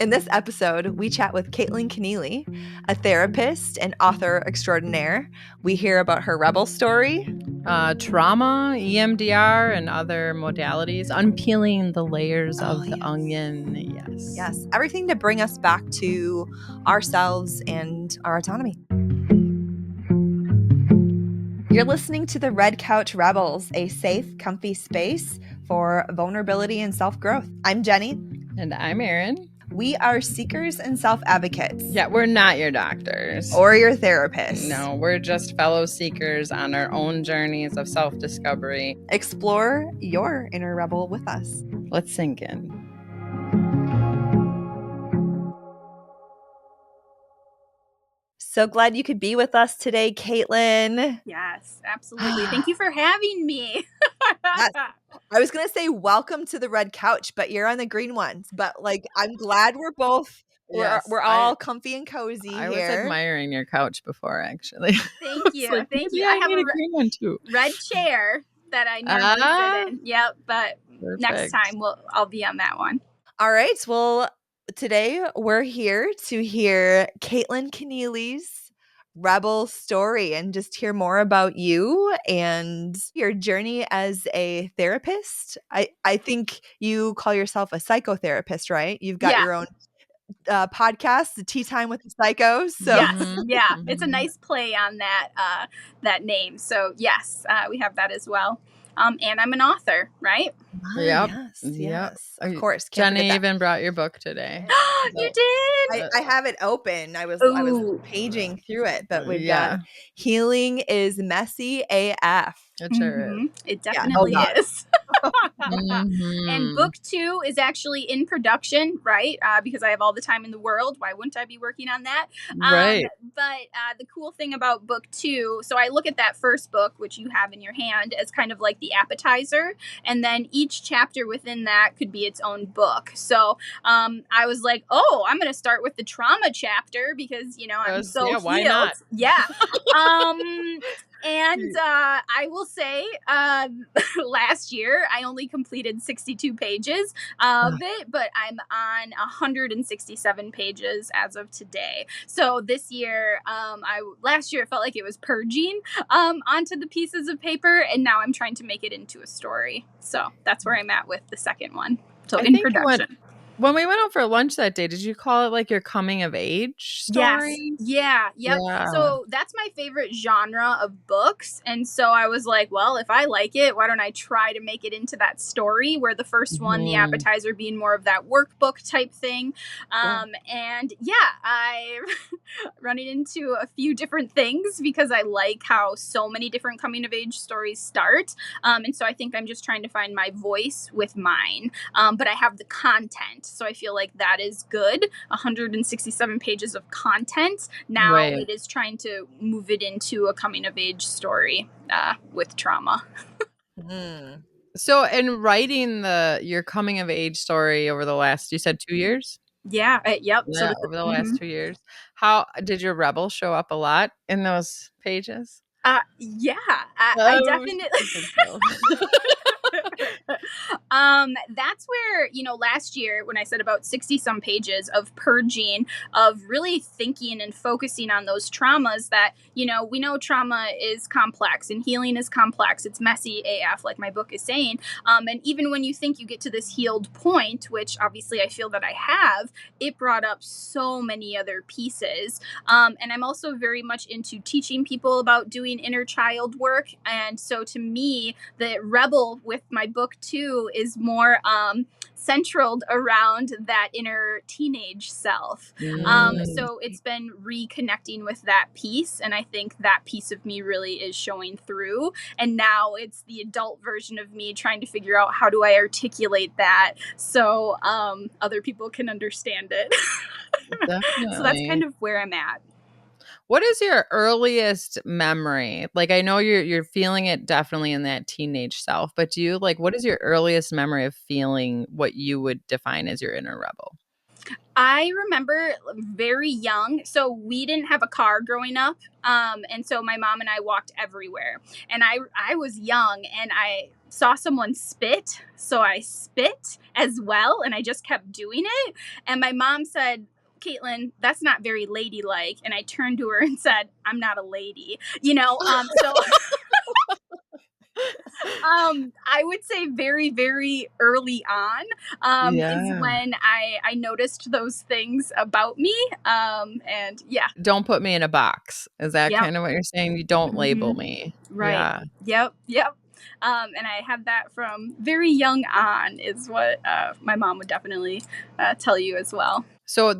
In this episode, we chat with Kaitlyn Kenealy, a therapist and author extraordinaire. We hear about her rebel story, trauma, EMDR, and other modalities, unpeeling the layers of the onion. Yes, everything to bring us back to ourselves and our autonomy. You're listening to the Red Couch Rebels, a safe, comfy space for vulnerability and self-growth. I'm Jenny. And I'm Erin. We are seekers and self-advocates. Yeah, we're not your doctors. Or your therapists. No, we're just fellow seekers on our own journeys of self-discovery. Explore your inner rebel with us. Let's sink in. So glad you could be with us today, Kaitlyn. Yes, absolutely. Thank you for having me. Yes. I was going to say welcome to the red couch, but you're on the green ones. But I'm glad we're both, we're all comfy and cozy here. I was admiring your couch before, actually. Thank you. Thank you. I have a green one too. Red chair that I normally sit in. Yep, but perfect. Next time I'll be on that one. All right. Well, today we're here to hear Kaitlyn Kenealy's rebel story and just hear more about you and your journey as a therapist. I think you call yourself a psychotherapist, right? You've got your own podcast, the Tea Time with the Psychos. So yes, it's a nice play on that name. So yes, we have that as well. And I'm an author, right? Yep. Yes. Of course. Jenny even brought your book today. You did? I have it open. I was paging through it, but we've got Healing is Messy AF. It sure is. It definitely is. And book 2 is actually in production, right? Because I have all the time in the world. Why wouldn't I be working on that? Right. But the cool thing about book 2, so I look at that first book, which you have in your hand, as kind of like the appetizer. And then each chapter within that could be its own book. So I was like, I'm going to start with the trauma chapter because, I'm so healed. Why not? Yeah. And I will say last year I only completed 62 pages of it, but I'm on 167 pages as of today. So this year, last year it felt like it was purging onto the pieces of paper, and now I'm trying to make it into a story. So that's where I'm at with the second one. So in production. When we went out for lunch that day, did you call it like your coming of age story? Yes. Yeah. So that's my favorite genre of books. And so I was like, well, if I like it, why don't I try to make it into that story where the first one, the appetizer being more of that workbook type thing. And I'm running into a few different things because I like how so many different coming of age stories start. And so I think I'm just trying to find my voice with mine. But I have the content. So I feel like that is good. 167 pages of content. Now it is trying to move it into a coming of age story with trauma. So in writing your coming of age story over the last, you said 2 years? Yeah. Yep. Yeah, so over the last 2 years. How did your rebel show up a lot in those pages? I definitely. That's where, last year when I said about 60 some pages of purging, of really thinking and focusing on those traumas that, we know trauma is complex and healing is complex. It's messy AF, like my book is saying. And even when you think you get to this healed point, which obviously I feel that I have, it brought up so many other pieces. And I'm also very much into teaching people about doing inner child work. And so to me, the rebel with my book too is more centered around that inner teenage self. So it's been reconnecting with that piece, and I think that piece of me really is showing through. And now it's the adult version of me trying to figure out how do I articulate that so other people can understand it. So that's kind of where I'm at. What is your earliest memory? Like, I know you're feeling it definitely in that teenage self, but do you what is your earliest memory of feeling what you would define as your inner rebel? I remember very young. So we didn't have a car growing up. And so my mom and I walked everywhere. And I was young, and saw someone spit, so I spit as well, and I just kept doing it. And my mom said, Kaitlyn, that's not very ladylike. And I turned to her and said, I'm not a lady, so I would say very, very early on is Yeah. when I noticed those things about me. And yeah, Don't put me in a box. Is that yep. kind of what you're saying? You don't label hmm me. Right. Yeah. Yep. Yep. And I had that from very young on, is what my mom would definitely tell you as well. So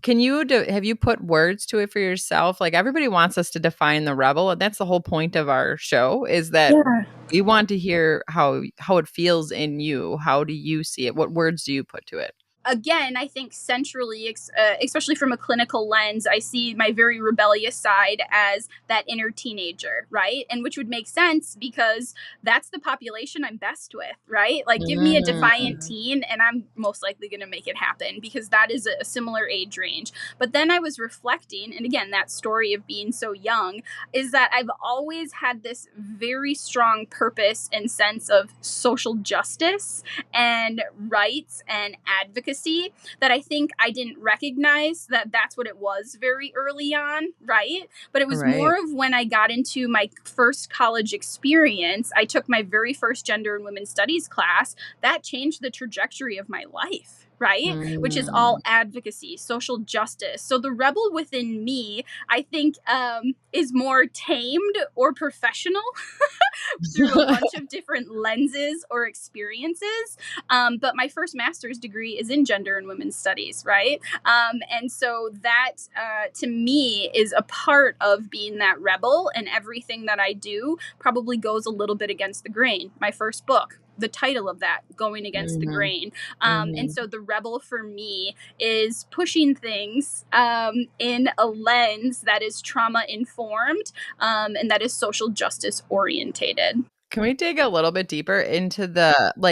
can you have you put words to it for yourself? Like everybody wants us to define the rebel, and that's the whole point of our show is that Yeah. we want to hear how it feels in you. How do you see it? What words do you put to it? Again, I think centrally, especially from a clinical lens, I see my very rebellious side as that inner teenager, right? And which would make sense because that's the population I'm best with, right? Like, give me a defiant Mm. teen, and I'm most likely going to make it happen because that is a similar age range. But then I was reflecting, and again, that story of being so young is that I've always had this very strong purpose and sense of social justice and rights and advocacy that I think I didn't recognize that that's what it was very early on, right? But it was Right. more of when I got into my first college experience. I took my very first gender and women's studies class. That changed the trajectory of my life, right? Which is all Mm. advocacy, social justice. So the rebel within me, I think, is more tamed or professional through a bunch of different lenses or experiences. But my first master's degree is in gender and women's studies, right? And so that to me is a part of being that rebel, and everything that I do probably goes a little bit against the grain. My first book, the title of that, going against the Mhm. grain. And Mhm. so the rebel for me is pushing things in a lens that is trauma informed, and that is social justice orientated. Can we dig a little bit deeper into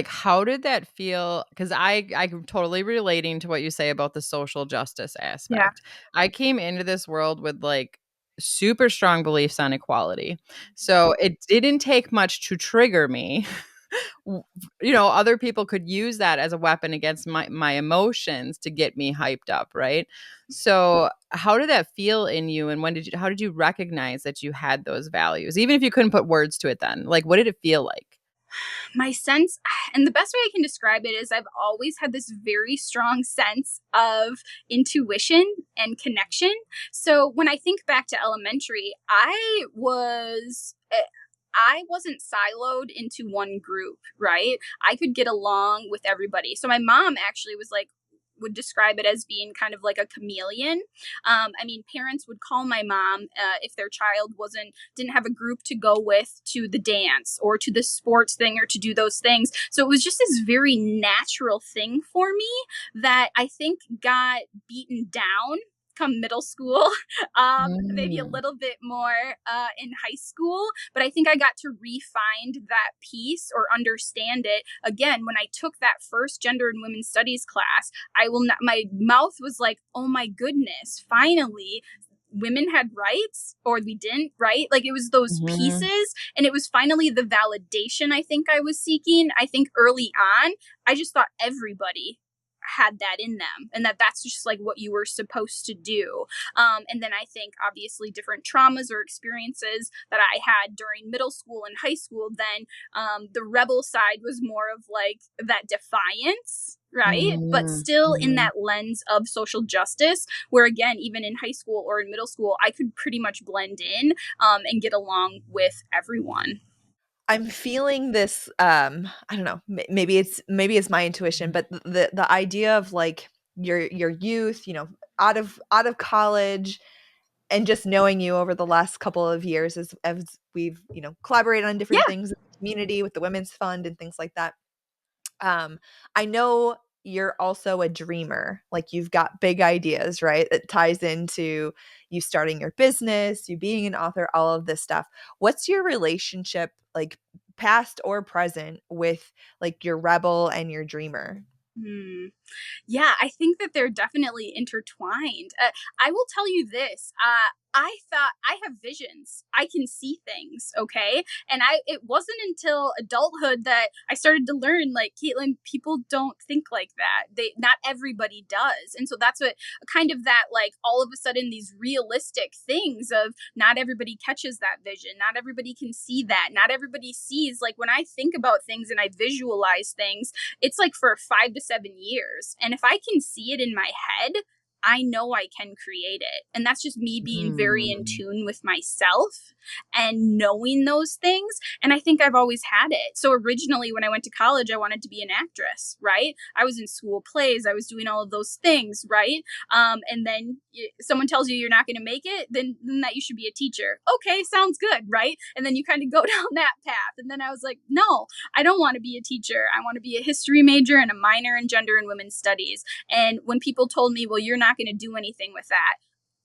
how did that feel? Because I'm totally relating to what you say about the social justice Yeah. aspect. I came into this world with like super strong beliefs on equality. So it didn't take much to trigger me. Other people could use that as a weapon against my emotions to get me hyped up, right? So how did that feel in you, and how did you recognize that you had those values, even if you couldn't put words to it then? Like, what did it feel like? My sense, and the best way I can describe it is I've always had this very strong sense of intuition and connection. So when I think back to elementary, I wasn't siloed into one group, right? I could get along with everybody. So my mom actually would describe it as being kind of like a chameleon. I mean, parents would call my mom if their child didn't have a group to go with to the dance or to the sports thing or to do those things. So it was just this very natural thing for me that I think got beaten down come middle school, maybe a Mm. little bit more in high school. But I think I got to refine that piece or understand it again when I took that first gender and women's studies class. I will not, my mouth was like, oh my goodness, finally women had rights or we didn't, right? Like it was those Mhm. pieces, and it was finally the validation I think I was seeking. I think early on, I just thought everybody had that in them and that's just like what you were supposed to do. And then I think obviously different traumas or experiences that I had during middle school and high school, then the rebel side was more of like that defiance, right? But Mhm. still in Mhm. that lens of social justice, where again, even in high school or in middle school, I could pretty much blend in and get along with everyone. I'm feeling this, I don't know, maybe it's my intuition, but the idea of like your youth, out of college, and just knowing you over the last couple of years as we've, collaborated on different Yeah. things in the community with the Women's Fund and things like that. I know you're also a dreamer. Like you've got big ideas, right? It ties into you starting your business, you being an author, all of this stuff. What's your relationship, like past or present, with like your rebel and your dreamer? Yeah, I think that they're definitely intertwined. I will tell you this. I thought I have visions. I can see things, okay? And it wasn't until adulthood that I started to learn, like, Kaitlyn, people don't think like that. Not everybody does. And so that's what kind of that, like, all of a sudden these realistic things of not everybody catches that vision. Not everybody can see that. Not everybody sees, like, when I think about things and I visualize things, it's like for 5 to 7 years. And if I can see it in my head, I know I can create it. And that's just me being very in Mm. tune with myself and knowing those things. And I think I've always had it. So originally, when I went to college, I wanted to be an actress, right? I was in school plays, I was doing all of those things, right? And then someone tells you you're not going to make it, then that you should be a teacher. Okay, sounds good, right? And then you kind of go down that path. And then I was like, no, I don't want to be a teacher. I want to be a history major and a minor in gender and women's studies. And when people told me, well, you're not going to do anything with that,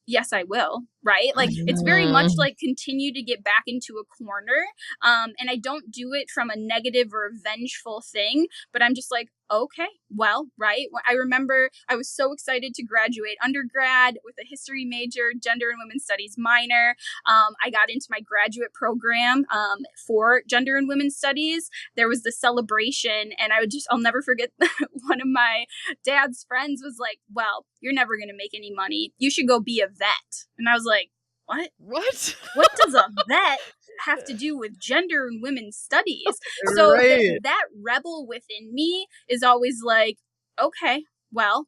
yes, I will, right? Like, it's very much Mm. like continue to get back into a corner. And I don't do it from a negative or a vengeful thing, but I'm just like, okay, well, right. I remember I was so excited to graduate undergrad with a history major, gender and women's studies minor. I got into my graduate program for gender and women's studies. There was the celebration, and I'll never forget one of my dad's friends was like, well, you're never going to make any money. You should go be a vet. And I was like, what? What? What does a vet have to do with gender and women's studies? So Right. that rebel within me is always like, okay, well,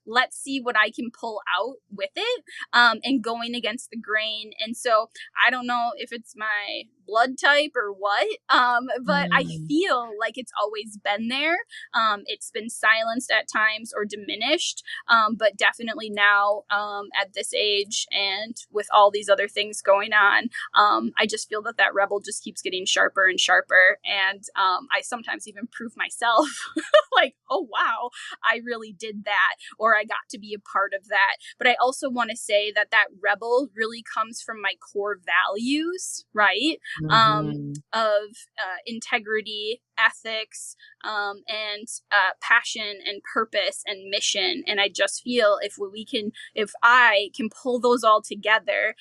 let's see what I can pull out with it, and going against the grain. And so I don't know if it's my blood type or what, but I Mm. feel like it's always been there. It's been silenced at times or diminished, but definitely now, at this age and with all these other things going on, I just feel that rebel just keeps getting sharper and sharper. And I sometimes even prove myself like, oh, wow, I really did that, or I got to be a part of that. But I also want to say that rebel really comes from my core values, right? Mhm. Of integrity, ethics, and passion and purpose and mission. And I just feel if I can pull those all together,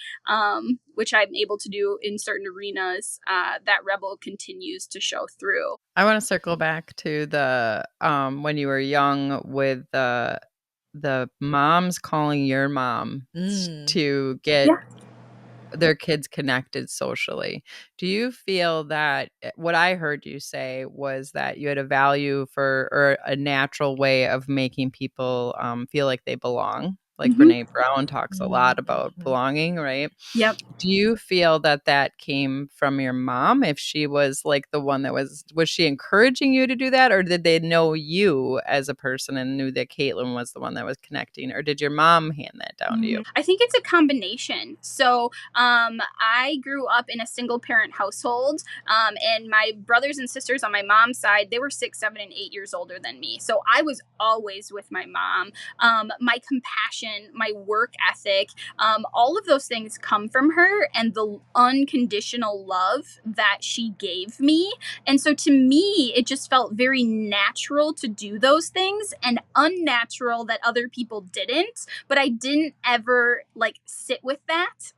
which I'm able to do in certain arenas, that rebel continues to show through. I want to circle back to the when you were young with the moms calling your mom Mm. to get Yeah. their kids connected socially. Do you feel that what I heard you say was that you had a value for or a natural way of making people feel like they belong? Like Mm-hmm. Brene Brown talks a lot about Mhm. belonging, right? Yep. Do you feel that that came from your mom? If she was like the one that was she encouraging you to do that, or did they know you as a person and knew that Kaitlyn was the one that was connecting, or did your mom hand that down to you? I think it's a combination. So I grew up in a single parent household, and my brothers and sisters on my mom's side, they were 6, 7, and 8 years older than me. So I was always with my mom. My compassion, my work ethic, all of those things come from her and the unconditional love that she gave me. And so to me, it just felt very natural to do those things and unnatural that other people didn't. But I didn't ever like sit with that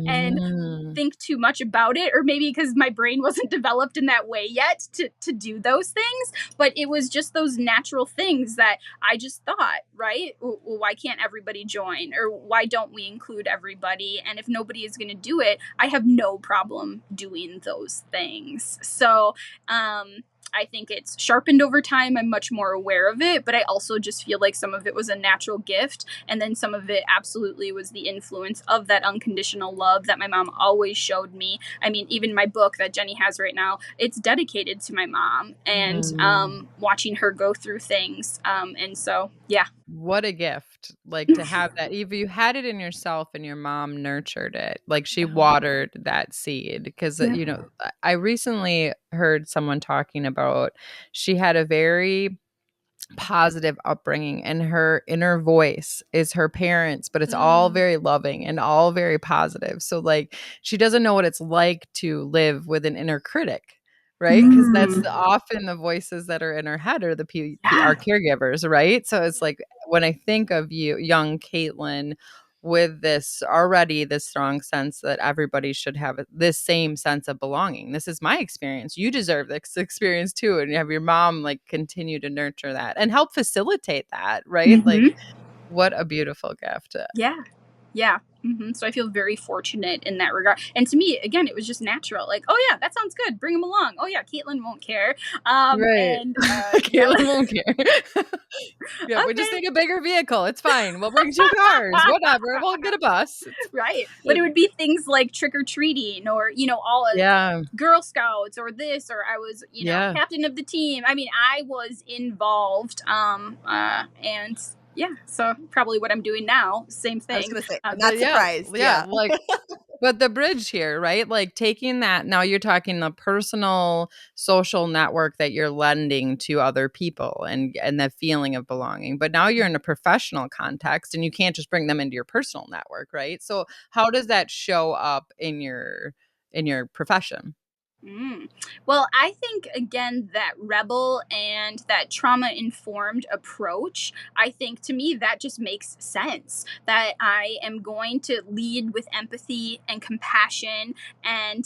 and Mm. think too much about it, or maybe because my brain wasn't developed in that way yet to do those things. But it was just those natural things that I just thought, right? Well, why can't everybody join, or why don't we include everybody? And if nobody is going to do it, I have no problem doing those things. So I think it's sharpened over time. I'm much more aware of it, but I also just feel like some of it was a natural gift. And then some of it absolutely was the influence of that unconditional love that my mom always showed me. I mean, even my book that Jenny has right now, it's dedicated to my mom and Mm. watching her go through things. And so, yeah. What a gift, like, to have that if you had it in yourself and your mom nurtured it, like, she Yeah. watered that seed because, Yeah. I recently heard someone talking about she had a very positive upbringing and her inner voice is her parents, but it's all Mm. very loving and all very positive. So, like, she doesn't know what it's like to live with an inner critic. right? Because that's often the voices that are in our head are our caregivers, right? So it's like when I think of you, young Kaitlyn, with this strong sense that everybody should have this same sense of belonging. This is my experience. You deserve this experience too. And you have your mom like continue to nurture that and help facilitate that, right? Like, what a beautiful gift. Yeah. Yeah. So I feel very fortunate in that regard. And to me, again, it was just natural. Like, oh yeah, that sounds good. Bring him along. Oh yeah, Kaitlyn won't care. Right. And Kaitlyn won't care. Yeah, we just okay, need a bigger vehicle. It's fine. We'll bring 2 cars. Whatever. We'll get a bus. right. But it would be things like trick or treating, or all of Yeah. Girl Scouts, or this, or I was, Yeah. captain of the team. I mean, I was involved. And yeah, so probably what I'm doing now, same I was thing. gonna say, I'm not Yeah. surprised. Yeah. Yeah. Like, but the bridge here, right? Like taking that, now you're talking the personal social network that you're lending to other people and the feeling of belonging. But now you're in a professional context and you can't just bring them into your personal network, right? So how does that show up in your profession? Well, I think again that rebel and that trauma informed approach, I think to me that just makes sense. That I am going to lead with empathy and compassion and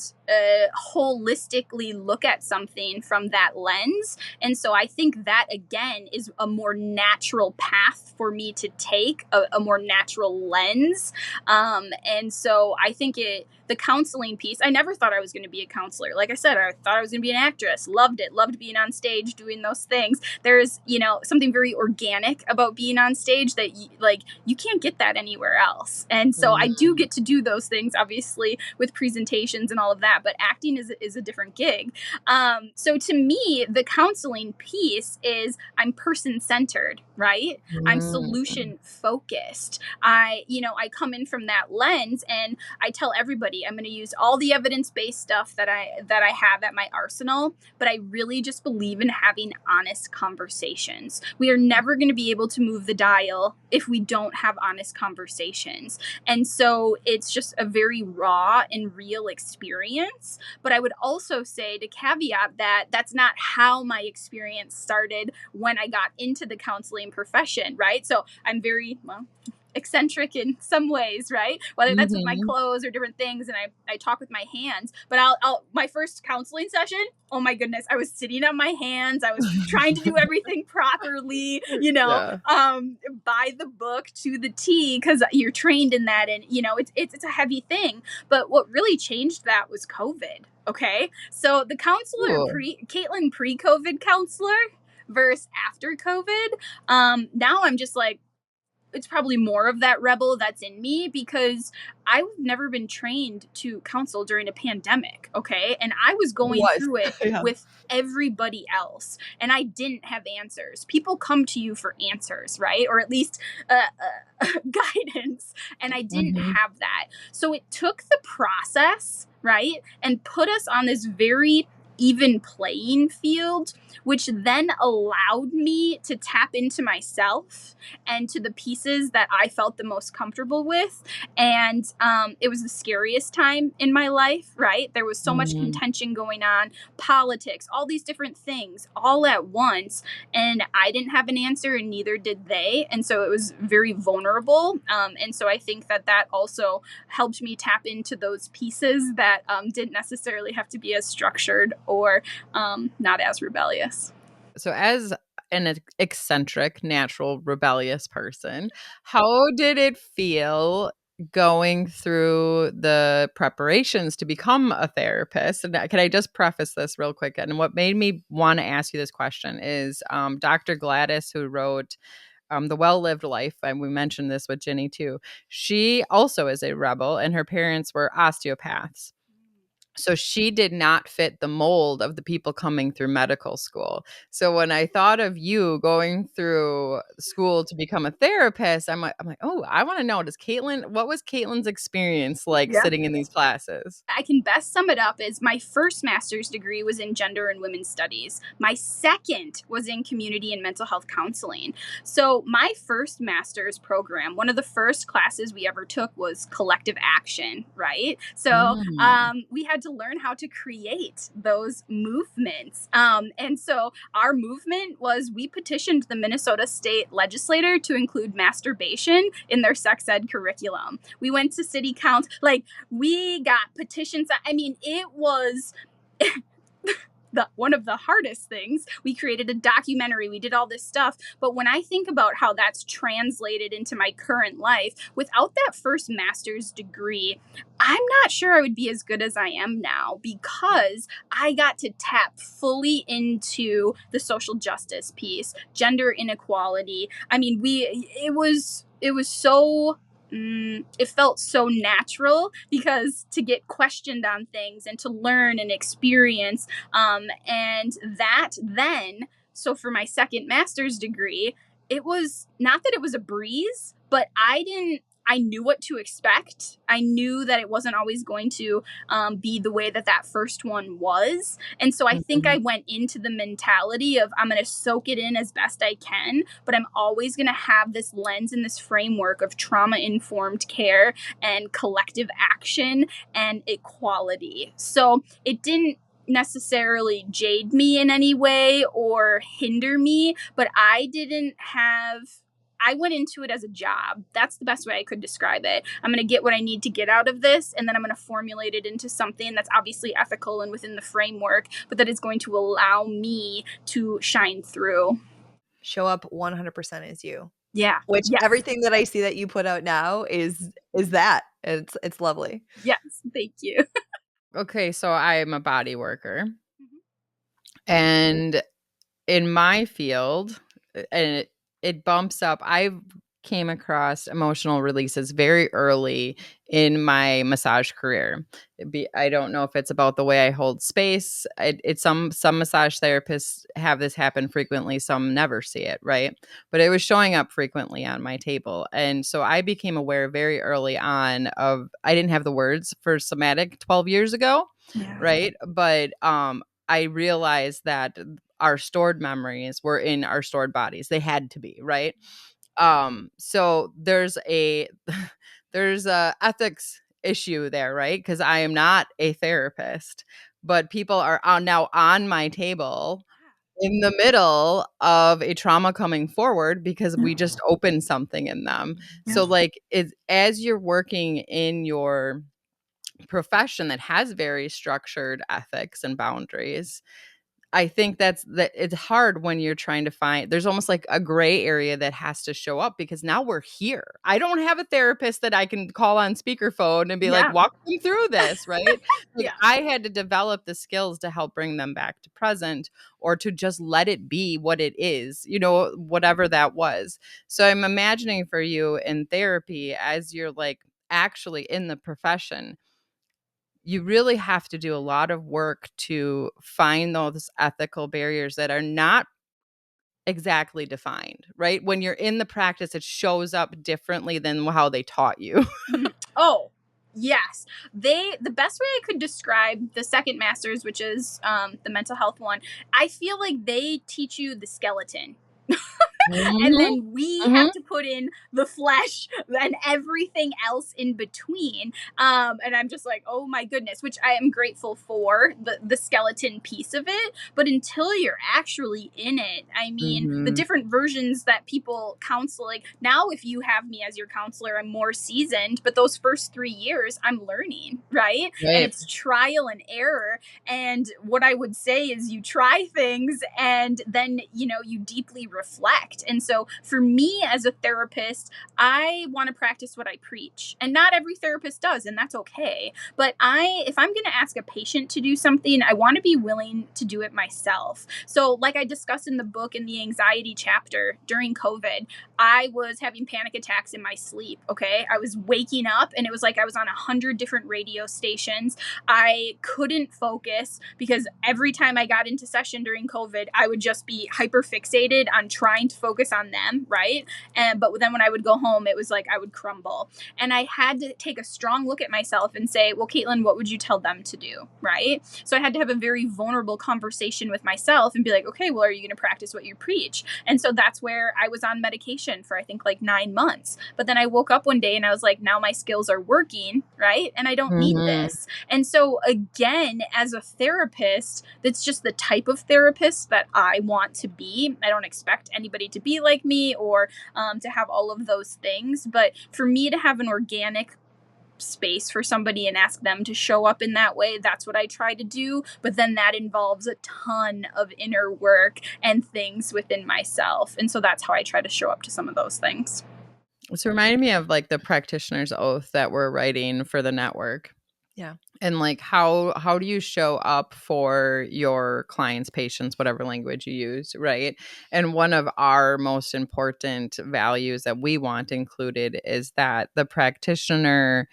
holistically look at something from that lens. And so I think that again is a more natural path for me to take, a more natural lens. And so I think the counseling piece, I never thought I was going to be a counselor. Like I said, I thought I was going to be an actress. Loved it. Loved being on stage doing those things. There's, something very organic about being on stage that you can't get that anywhere else. And so I do get to do those things, obviously, with presentations and all of that, but acting is a different gig. So to me, the counseling piece is I'm person-centered, right? I'm solution focused. I come in from that lens and I tell everybody I'm going to use all the evidence-based stuff that I have at my arsenal, but I really just believe in having honest conversations. We are never going to be able to move the dial if we don't have honest conversations. And so it's just a very raw and real experience. But I would also say, to caveat that, that's not how my experience started when I got into the counseling profession, right? So I'm very, eccentric in some ways, right? Whether that's with my clothes or different things, and I talk with my hands. But I'll my first counseling session, oh my goodness, I was sitting on my hands. I was trying to do everything properly, Yeah. by the book to the T, because you're trained in that, and it's a heavy thing. But what really changed that was COVID. Okay, so the counselor Kaitlyn pre-COVID counselor versus after COVID. Now I'm just like, it's probably more of that rebel that's in me, because I've never been trained to counsel during a pandemic. Okay. And I was going through it with everybody else, and I didn't have answers. People come to you for answers, right? Or at least guidance. And I didn't have that. So it took the process, right, and put us on this very even playing field, which then allowed me to tap into myself and to the pieces that I felt the most comfortable with. And it was the scariest time in my life, right? There was so much contention going on, politics, all these different things all at once. And I didn't have an answer, and neither did they. And so it was very vulnerable. And so I think that also helped me tap into those pieces that didn't necessarily have to be as structured or not as rebellious. So as an eccentric, natural, rebellious person, how did it feel going through the preparations to become a therapist? And can I just preface this real quick? And what made me want to ask you this question is Dr. Gladys, who wrote The Well-Lived Life, and we mentioned this with Jenny too. She also is a rebel, and her parents were osteopaths. So she did not fit the mold of the people coming through medical school. So when I thought of you going through school to become a therapist, I'm like, oh, I want to know, what was Kaitlyn's experience like sitting in these classes? I can best sum it up as my first master's degree was in gender and women's studies. My second was in community and mental health counseling. So my first master's program, one of the first classes we ever took was collective action, right? So we had to to learn how to create those movements. And so our movement was, we petitioned the Minnesota State Legislature to include masturbation in their sex ed curriculum. We went to city council, like we got petitions. I mean, it was one of the hardest things. We created a documentary, we did all this stuff. But when I think about how that's translated into my current life, without that first master's degree, I'm not sure I would be as good as I am now, because I got to tap fully into the social justice piece, gender inequality. I mean, it was so it felt so natural, because to get questioned on things and to learn and experience, and that then, so for my second master's degree, it was not that it was a breeze, but I knew what to expect. I knew that it wasn't always going to be the way that that first one was. And so I think I went into the mentality of, I'm going to soak it in as best I can, but I'm always going to have this lens and this framework of trauma-informed care and collective action and equality. So it didn't necessarily jade me in any way or hinder me, but I went into it as a job. That's the best way I could describe it. I'm going to get what I need to get out of this, and then I'm going to formulate it into something that's obviously ethical and within the framework, but that is going to allow me to shine through. Show up 100% as you. Yeah. Which yes. Everything that I see that you put out now is that. It's lovely. Yes. Thank you. Okay, so I'm a body worker. And in my field, and it bumps up, I came across emotional releases very early in my massage career. I don't know if it's about the way I hold space. It's some massage therapists have this happen frequently, some never see it, right? But it was showing up frequently on my table. And so I became aware very early on of, I didn't have the words for somatic 12 years ago, right? But I realized that our stored memories were in our stored bodies. They had to be, right? So there's a ethics issue there, right? Because I am not a therapist, but people are now on my table in the middle of a trauma coming forward because we just opened something in them. So like, as you're working in your profession that has very structured ethics and boundaries, I think that it's hard when you're trying to find, there's almost like a gray area that has to show up, because now we're here. I don't have a therapist that I can call on speakerphone and be like, walk them through this, right? Like I had to develop the skills to help bring them back to present, or to just let it be what it is, whatever that was. So I'm imagining for you in therapy, as you're like actually in the profession, you really have to do a lot of work to find those ethical barriers that are not exactly defined, right? When you're in the practice, it shows up differently than how they taught you. Oh, yes. The best way I could describe the second master's, which is the mental health one, I feel like they teach you the skeleton. And then we have to put in the flesh and everything else in between. And I'm just like, oh my goodness, which I am grateful for, the skeleton piece of it. But until you're actually in it, I mean, the different versions that people counsel, like now if you have me as your counselor, I'm more seasoned, but those first 3 years I'm learning, right? And it's trial and error. And what I would say is, you try things and then, you deeply reflect. And so for me as a therapist, I want to practice what I preach. And not every therapist does, and that's okay. But if I'm going to ask a patient to do something, I want to be willing to do it myself. So like I discussed in the book, in the anxiety chapter, during COVID, I was having panic attacks in my sleep. Okay. I was waking up and it was like I was on 100 different radio stations. I couldn't focus because every time I got into session during COVID, I would just be hyper fixated on trying to focus focus on them, right? But then when I would go home, it was like I would crumble. And I had to take a strong look at myself and say, well, Kaitlyn, what would you tell them to do, right? So I had to have a very vulnerable conversation with myself and be like, okay, well, are you going to practice what you preach? And so that's where I was on medication for, I think, like 9 months. But then I woke up one day and I was like, now my skills are working, right? And I don't need this. And so again, as a therapist, that's just the type of therapist that I want to be. I don't expect anybody to be like me or to have all of those things. But for me to have an organic space for somebody and ask them to show up in that way, that's what I try to do. But then that involves a ton of inner work and things within myself. And so that's how I try to show up to some of those things. It's reminding me of like the practitioner's oath that we're writing for the network. Yeah. And like how do you show up for your clients, patients, whatever language you use, right? And one of our most important values that we want included is that the practitioner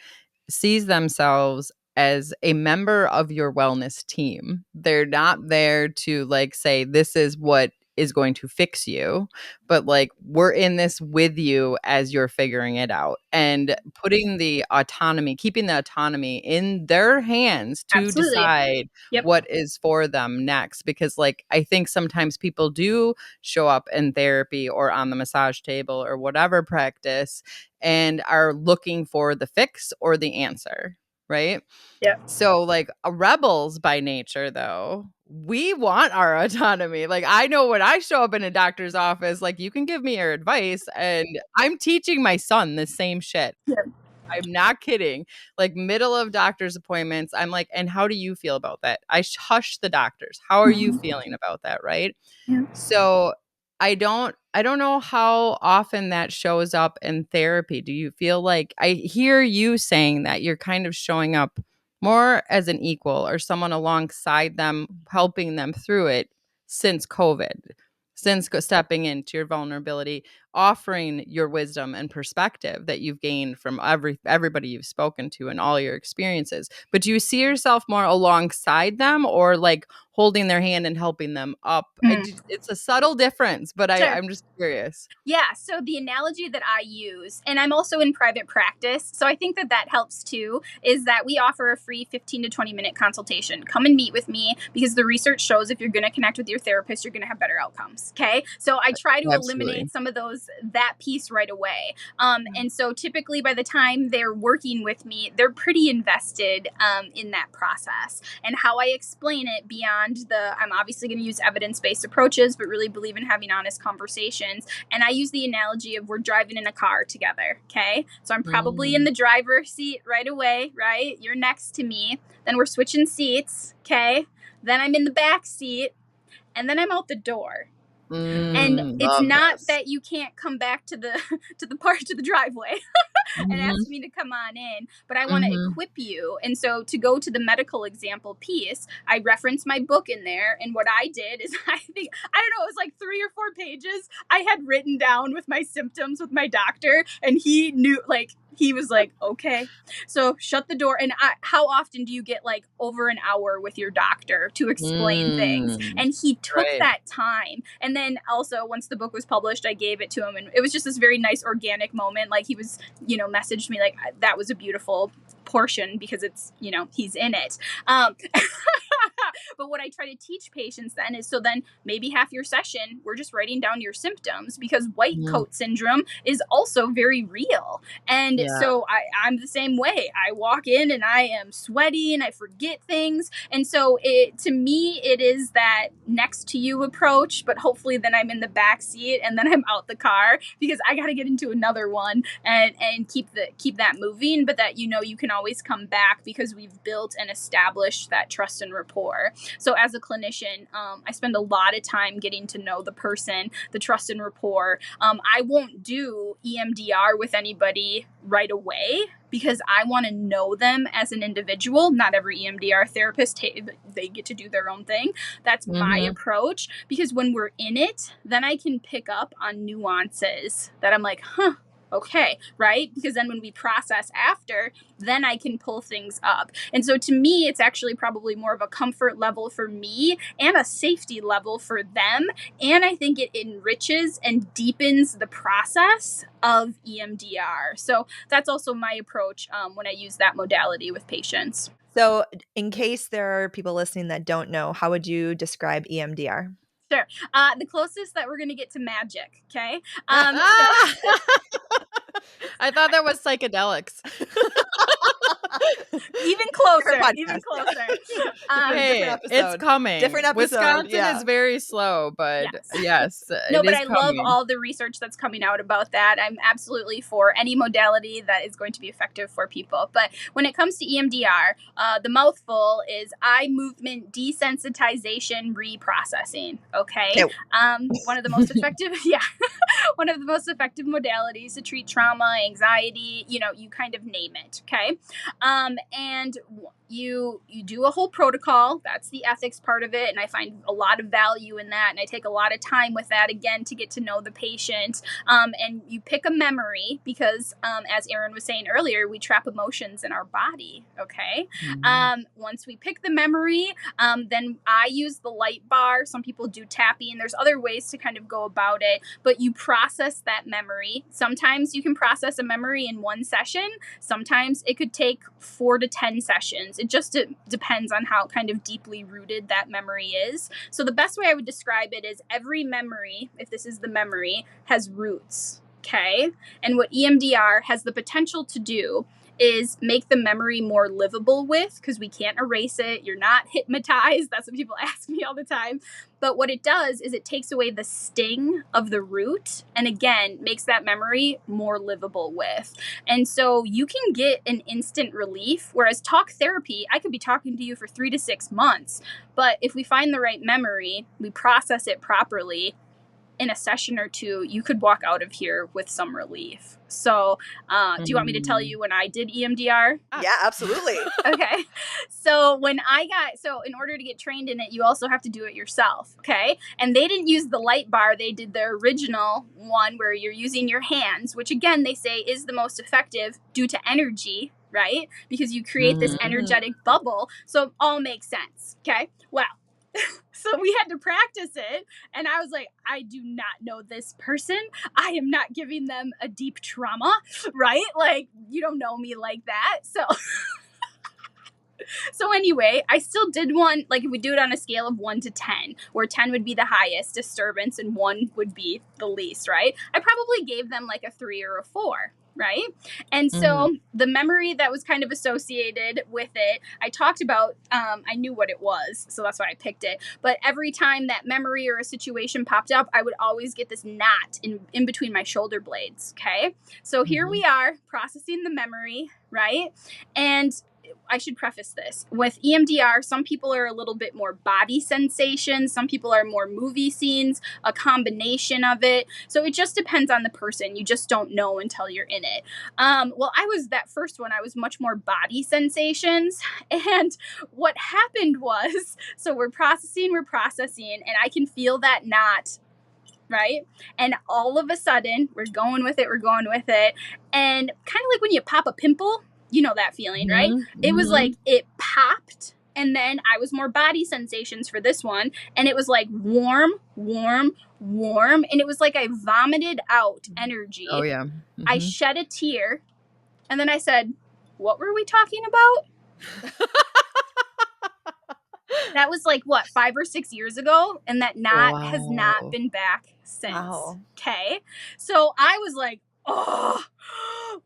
sees themselves as a member of your wellness team. They're not there to like say, this is what is going to fix you, but like we're in this with you as you're figuring it out, and putting the autonomy, keeping the autonomy in their hands to Absolutely. decide Yep. what is for them next. Because like I think sometimes people do show up in therapy or on the massage table or whatever practice and are looking for the fix or the answer, right? Yep. So like rebels by nature though, we want our autonomy. Like I know when I show up in a doctor's office, like you can give me your advice, and I'm teaching my son the same shit. Yep. I'm not kidding. Like middle of doctor's appointments, I'm like, and how do you feel about that? I hush the doctors. How are you feeling about that, right? Yeah. So I don't know how often that shows up in therapy. Do you feel like, I hear you saying that you're kind of showing up more as an equal or someone alongside them, helping them through it since COVID, since stepping into your vulnerability, offering your wisdom and perspective that you've gained from everybody you've spoken to and all your experiences. But do you see yourself more alongside them or like holding their hand and helping them up? It's a subtle difference, but Sure. I'm just curious. Yeah, so the analogy that I use, and I'm also in private practice, so I think that that helps too, is that we offer a free 15 to 20 minute consultation. Come and meet with me because the research shows if you're going to connect with your therapist, you're going to have better outcomes. Okay, so I try to Absolutely. eliminate some of that piece right away. And so typically by the time they're working with me, they're pretty invested in that process. And how I explain it beyond I'm obviously going to use evidence-based approaches, but really believe in having honest conversations. And I use the analogy of we're driving in a car together, okay? So I'm probably in the driver's seat right away, right? You're next to me. Then we're switching seats, okay? Then I'm in the back seat, and then I'm out the door. And it's not that you can't come back to the to the driveway and ask me to come on in, but I want to equip you. And so to go to the medical example piece, I referenced my book in there, and what I did is I don't know, it was like 3 or 4 pages I had written down with my symptoms with my doctor, and he knew, like, he was like, okay, so shut the door. And how often do you get like over an hour with your doctor to explain things? And he took that time. And then also once the book was published, I gave it to him, and it was just this very nice organic moment. Like he was, messaged me like, that was a beautiful portion because it's, he's in it. But what I try to teach patients then is, so then maybe half your session, we're just writing down your symptoms, because white coat syndrome is also very real. And so I'm the same way. I walk in and I am sweaty and I forget things. And so to me, it is that next to you approach, but hopefully then I'm in the back seat and then I'm out the car because I got to get into another one and keep that moving. But that, you can always come back because we've built and established that trust and rapport. So as a clinician, I spend a lot of time getting to know the person, the trust and rapport. I won't do EMDR with anybody right away because I want to know them as an individual. Not every EMDR therapist, they get to do their own thing. That's my approach, because when we're in it, then I can pick up on nuances that I'm like, Okay, right? Because then when we process after, then I can pull things up. And so to me, it's actually probably more of a comfort level for me and a safety level for them. And I think it enriches and deepens the process of EMDR. So that's also my approach when I use that modality with patients. So, in case there are people listening that don't know, how would you describe EMDR? Sure. The closest that we're going to get to magic. Okay. I thought that was psychedelics. Even closer. Different Even podcast. closer. Hey, different it's episode. coming. Different episode, Wisconsin yeah. is very slow, but Yes. yes, No, it but is I love coming. all the research that's coming out about that. I'm absolutely for any modality that is going to be effective for people. But when it comes to EMDR, the mouthful is eye movement desensitization reprocessing. Okay. One of the most effective, one of the most effective modalities to treat trauma, anxiety, you kind of name it. Okay. And you do a whole protocol. That's the ethics part of it, and I find a lot of value in that, and I take a lot of time with that, again, to get to know the patient. And you pick a memory because as Erin was saying earlier, we trap emotions in our body. Okay. Once we pick the memory, then I use the light bar. Some people do tapping. There's other ways to kind of go about it, but you process that memory. Sometimes you can process a memory in one session. Sometimes it could take 4 to 10 sessions. It just depends on how kind of deeply rooted that memory is. So the best way I would describe it is every memory, if this is the memory, has roots. Okay. And what EMDR has the potential to do is make the memory more livable with, because we can't erase it. You're not hypnotized. That's what people ask me all the time. But what it does is it takes away the sting of the root and, again, makes that memory more livable with. And so you can get an instant relief, whereas talk therapy, I could be talking to you for 3 to 6 months. But if we find the right memory, we process it properly, in a session or 2, you could walk out of here with some relief. So do you want me to tell you when I did EMDR? Yeah, absolutely. Okay. So in order to get trained in it, you also have to do it yourself. Okay. And they didn't use the light bar. They did the original one where you're using your hands, which, again, they say is the most effective due to energy, right? Because you create this energetic bubble. So it all makes sense. Okay. Well, so we had to practice it, and I was like, I do not know this person. I am not giving them a deep trauma, right? Like, you don't know me like that. So anyway, I still did one, like if we do it on a scale of 1 to 10, where 10 would be the highest disturbance and 1 would be the least, right? I probably gave them like a 3 or a 4. Right. And so the memory that was kind of associated with it, I talked about, I knew what it was. So that's why I picked it. But every time that memory or a situation popped up, I would always get this knot in between my shoulder blades. Okay. So here we are processing the memory. Right. And I should preface this. With EMDR, some people are a little bit more body sensations. Some people are more movie scenes, a combination of it. So it just depends on the person. You just don't know until you're in it. Well, that first one, I was much more body sensations. And what happened was, so we're processing, and I can feel that knot, right? And all of a sudden, we're going with it. And kind of like when you pop a pimple, you know that feeling, right? It was like it popped, and then I was more body sensations for this one, and it was like warm, and it was like I vomited out energy. Oh, yeah. I shed a tear, and then I said, what were we talking about? That was like, 5 or 6 years ago, and that knot has not been back since. Wow. Okay. So I was like, oh,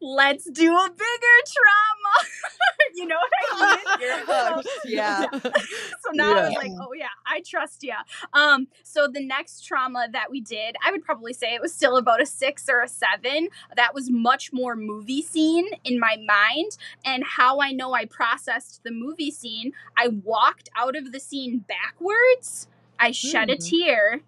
let's do a bigger trauma. You know what I mean? You're hooked. Yeah. So now I was like, oh yeah, I trust you. So the next trauma that we did, I would probably say it was still about a 6 or a 7. That was much more movie scene in my mind. And how I know I processed the movie scene, I walked out of the scene backwards. I shed a tear.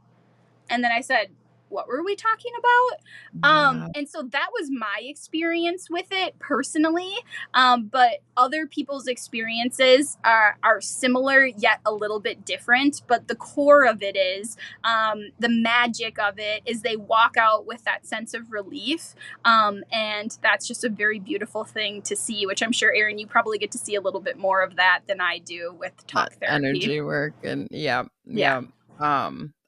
And then I said, what were we talking about? Yeah. And so that was my experience with it personally. But other people's experiences are similar yet a little bit different. But the core of it is the magic of it is they walk out with that sense of relief. And that's just a very beautiful thing to see, which I'm sure, Erin, you probably get to see a little bit more of that than I do with talk therapy. Energy work and yeah.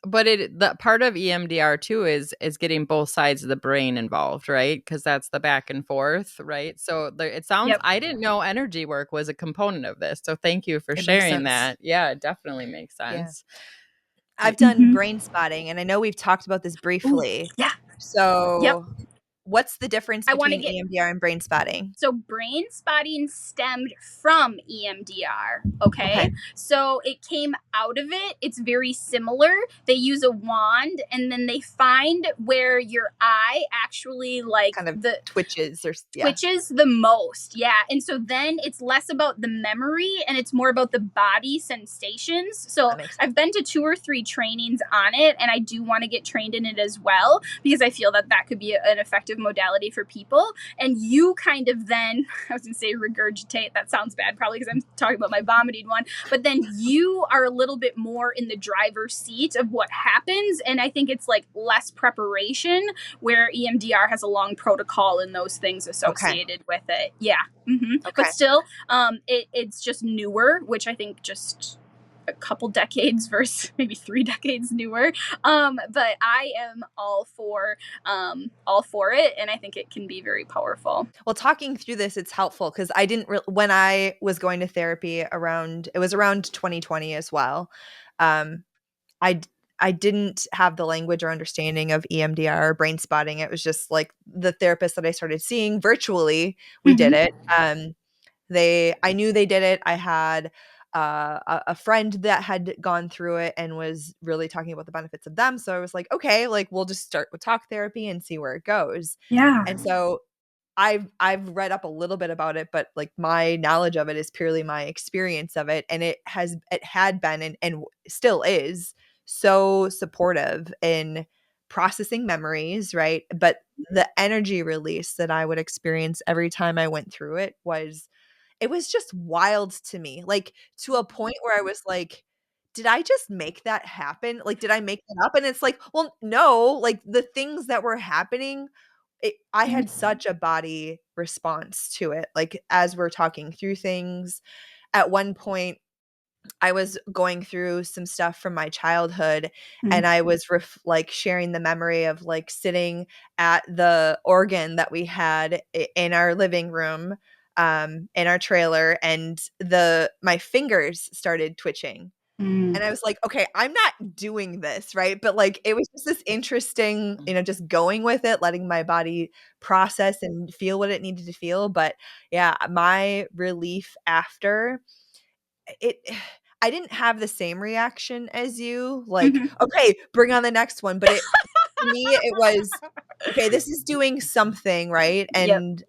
But the part of EMDR too is getting both sides of the brain involved, right? Because that's the back and forth, right? So it sounds, I didn't know energy work was a component of this. So thank you for It makes sharing sense. that. Yeah, it definitely makes Yeah. sense. I've done brain spotting, and I know we've talked about this briefly. Ooh, yeah. So what's the difference I wanna between EMDR and brain spotting? So brain spotting stemmed from EMDR, okay? So it came out of it. It's very similar. They use a wand and then they find where your eye actually like Kind of the twitches or twitches the most. Yeah. And so then it's less about the memory and it's more about the body sensations. So That makes sense. I've been to 2 or 3 trainings on it and I do want to get trained in it as well because I feel that that could be an effective modality for people. And you kind of then, I was going to say regurgitate. That sounds bad probably because I'm talking about my vomiting one. But then you are a little bit more in the driver's seat of what happens. And I think it's like less preparation where EMDR has a long protocol and those things associated with it. Yeah. But still, it's just newer, which I think just a couple decades versus maybe 3 decades newer. But I am all for it, and I think it can be very powerful. Well, talking through this, it's helpful because I didn't when I was going to therapy it was around 2020 as well. I didn't have the language or understanding of EMDR or brain spotting. It was just like the therapist that I started seeing virtually, we did it. I knew they did it. I had a friend that had gone through it and was really talking about the benefits of them. So I was like, okay, like we'll just start with talk therapy and see where it goes. Yeah. And so I've read up a little bit about it, but like my knowledge of it is purely my experience of it. And it had been and still is so supportive in processing memories, right? But the energy release that I would experience every time I went through it was just wild to me. Like to a point where I was like, did I just make that happen? Like, did I make that up? And it's like, well, no, like the things that were happening I had such a body response to it. Like as we're talking through things, at one point I was going through some stuff from my childhood and I was like sharing the memory of like sitting at the organ that we had in our living room in our trailer and my fingers started twitching. And I was like, okay, I'm not doing this, right? But like, it was just this interesting, just going with it, letting my body process and feel what it needed to feel. But yeah, my relief after it, I didn't have the same reaction as you. Like, okay, bring on the next one. But for me, it was, okay, this is doing something, right? And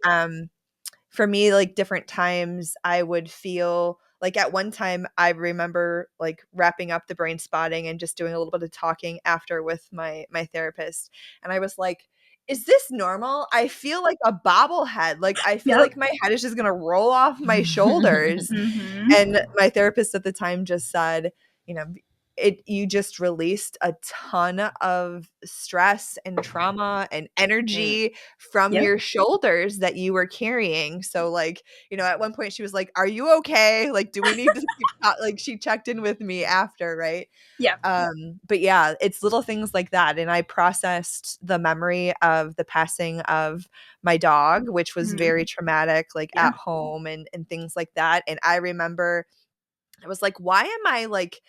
for me, like different times I would feel like at one time I remember like wrapping up the brain spotting and just doing a little bit of talking after with my therapist. And I was like, is this normal? I feel like a bobblehead. Like I feel like my head is just going to roll off my shoulders. And my therapist at the time just said, you just released a ton of stress and trauma and energy from your shoulders that you were carrying. So like, at one point she was like, are you okay? Like, do we need to like she checked in with me after, right? Yeah. But yeah, it's little things like that. And I processed the memory of the passing of my dog, which was very traumatic, like at home and things like that. And I remember I was like, why am I like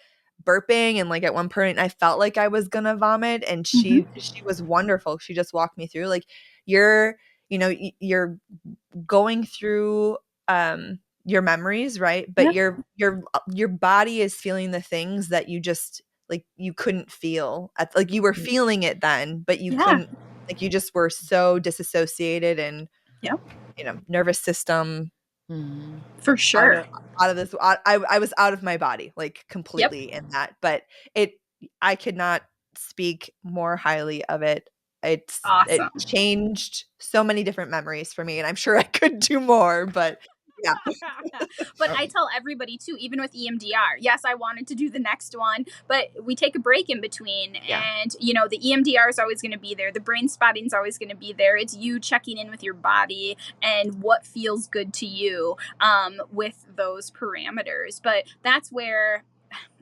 burping? And like at one point I felt like I was gonna vomit. And she was wonderful. She just walked me through like you're going through your memories, right? But your body is feeling the things that you just like you couldn't feel like you were feeling it then, but you couldn't, like you just were so disassociated and nervous system For sure. out of this I was out of my body like completely in that. But I could not speak more highly of it. It Awesome. changed so many different memories for me, and I'm sure I could do more, but yeah. But I tell everybody too, even with EMDR, yes, I wanted to do the next one, but we take a break in between. Yeah. And, you know, the EMDR is always going to be there. The brain spotting is always going to be there. It's you checking in with your body and what feels good to you with those parameters. But that's where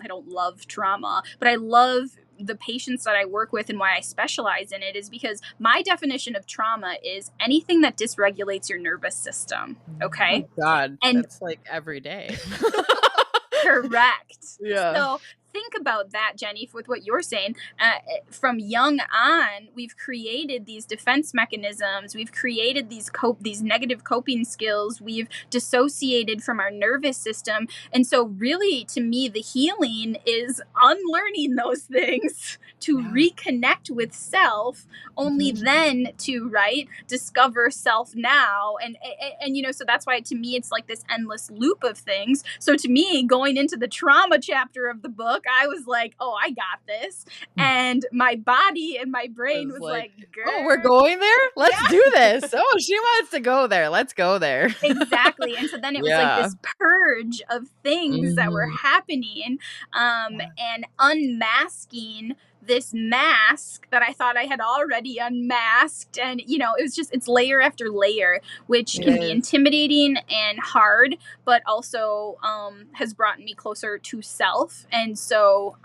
I don't love trauma, but I love the patients that I work with, and why I specialize in it is because my definition of trauma is anything that dysregulates your nervous system. Okay. Oh God, And that's like every day. correct. Yeah. So think about that, Jenny, with what you're saying. From young on, we've created these defense mechanisms. We've created these negative coping skills. We've dissociated from our nervous system. And so really, to me, the healing is unlearning those things to reconnect with self, only then to, right, discover self now. And, you know, so that's why to me, it's like this endless loop of things. So to me, going into the trauma chapter of the book, I was like, oh, I got this. And my body and my brain was like, oh, we're going there? Let's do this. Oh, she wants to go there. Let's go there. Exactly. And so then it was like this purge of things that were happening and unmasking this mask that I thought I had already unmasked. And, you know, it was just, it's layer after layer, which can be intimidating and hard, but also has brought me closer to self. And so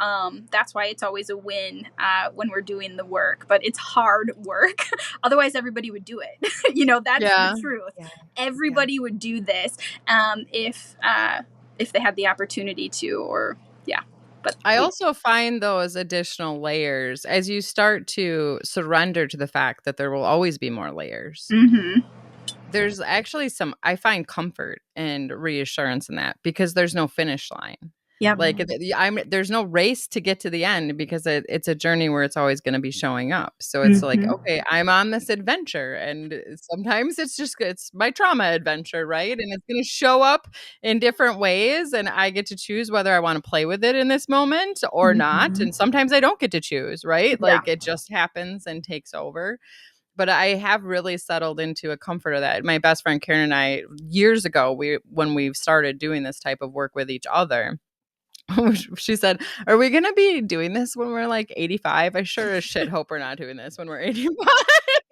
that's why it's always a win when we're doing the work, but it's hard work. Otherwise, everybody would do it. You know, that's the truth. Yeah. Everybody would do this if they had the opportunity to, or But I also find those additional layers as you start to surrender to the fact that there will always be more layers. There's actually I find comfort and reassurance in that, because there's no finish line. Yeah. Like there's no race to get to the end, because it's a journey where it's always going to be showing up. So it's like, okay, I'm on this adventure, and sometimes it's my trauma adventure, right? And it's going to show up in different ways, and I get to choose whether I want to play with it in this moment or not. And sometimes I don't get to choose, right? Like it just happens and takes over. But I have really settled into a comfort of that. My best friend Karen and I, years ago, when we started doing this type of work with each other, she said, are we going to be doing this when we're like 85? I sure as shit hope we're not doing this when we're 85.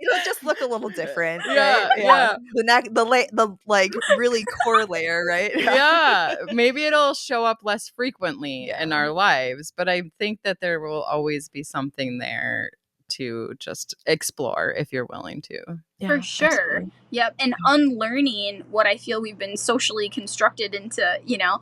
It'll just look a little different. Yeah, right? yeah. The like really core layer, right? Yeah. Maybe it'll show up less frequently in our lives, but I think that there will always be something there to just explore if you're willing to. Yeah, for sure. Absolutely. Yep. And unlearning what I feel we've been socially constructed into, you know,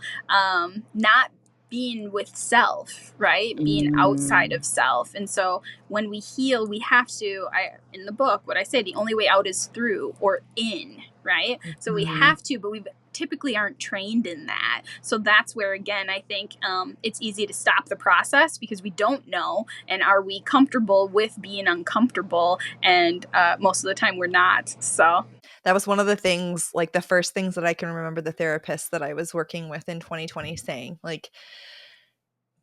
not being with self, right? Being outside of self. And so when we heal, we have to, in the book, what I say, the only way out is through or in, right? So we have to, but we typically aren't trained in that. So that's where, again, I think it's easy to stop the process because we don't know. And are we comfortable with being uncomfortable? And most of the time we're not. So that was one of the things, like the first things that I can remember the therapist that I was working with in 2020 saying, like,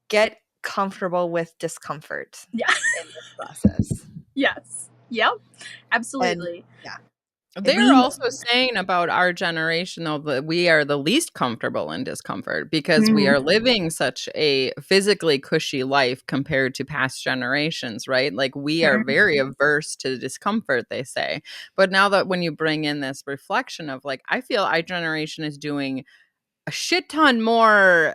get comfortable with discomfort in this process. Yes. Yep. Absolutely. And, they're also saying about our generation, though, that we are the least comfortable in discomfort because we are living such a physically cushy life compared to past generations, right? Like we are very averse to discomfort, they say. But now that when you bring in this reflection of like, I feel our generation is doing a shit ton more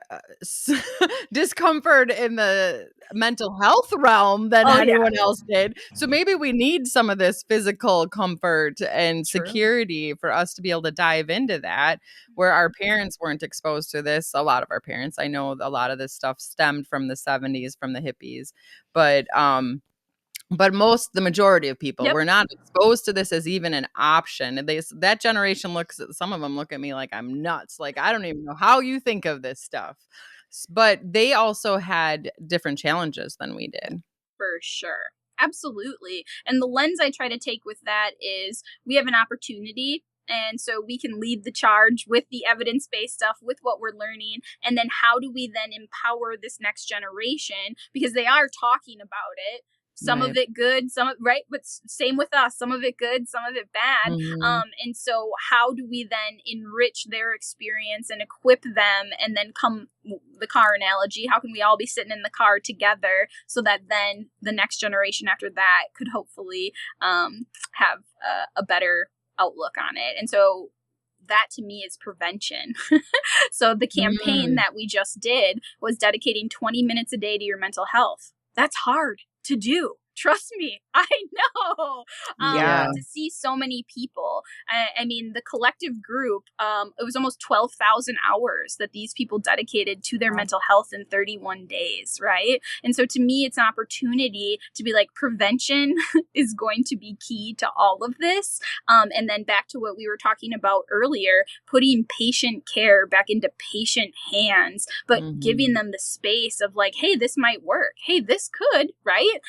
discomfort in the mental health realm than anyone else did. So maybe we need some of this physical comfort and security for us to be able to dive into that, where our parents weren't exposed to this. A lot of our parents, I know a lot of this stuff stemmed from the 70s, from the hippies, but the majority of people were not exposed to this as even an option. And that generation some of them look at me like I'm nuts. Like, I don't even know how you think of this stuff. But they also had different challenges than we did. For sure. Absolutely. And the lens I try to take with that is we have an opportunity And so we can lead the charge with the evidence-based stuff, with what we're learning. And then how do we then empower this next generation? Because they are talking about it. Some Right. of it good, some of right, but same with us. Some of it good, some of it bad. Mhm. And so, how do we then enrich their experience and equip them? And then come the car analogy. How can we all be sitting in the car together so that then the next generation after that could hopefully have a better outlook on it? And so, that to me is prevention. So the campaign Mm. that we just did was dedicating 20 minutes a day to your mental health. That's hard to do. Trust me, I know. Yeah. But to see so many people, I mean, the collective group, it was almost 12,000 hours that these people dedicated to their mental health in 31 days, right? And so to me, it's an opportunity to be like, prevention is going to be key to all of this. And then back to what we were talking about earlier, putting patient care back into patient hands, but giving them the space of like, hey, this might work. Hey, this could, right?